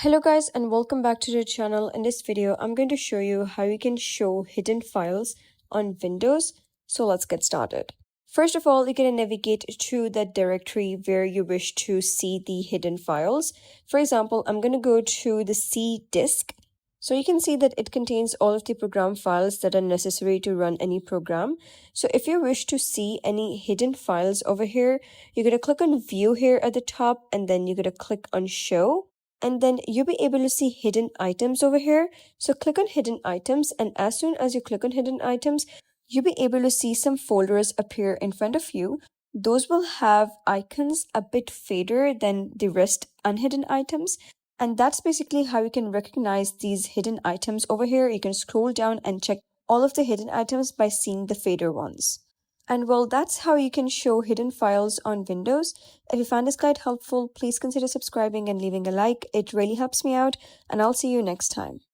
Hello guys and welcome back to the channel. In this video, I'm going to show you how you can show hidden files on Windows. So let's get started. First of all, you're going to navigate to the directory where you wish to see the hidden files. For example, I'm going to go to the C disk. So you can see that it contains all of the program files that are necessary to run any program. So if you wish to see any hidden files over here, you're going to click on view here at the top and then you're going to click on show. And then you'll be able to see hidden items over here. So click on hidden items, and as soon as you click on hidden items, you'll be able to see some folders appear in front of you. Those will have icons a bit faded than the rest unhidden items. And that's basically how you can recognize these hidden items over here. You can scroll down and check all of the hidden items by seeing the fader ones. And well, that's how you can show hidden files on Windows. If you found this guide helpful, please consider subscribing and leaving a like. It really helps me out, and I'll see you next time.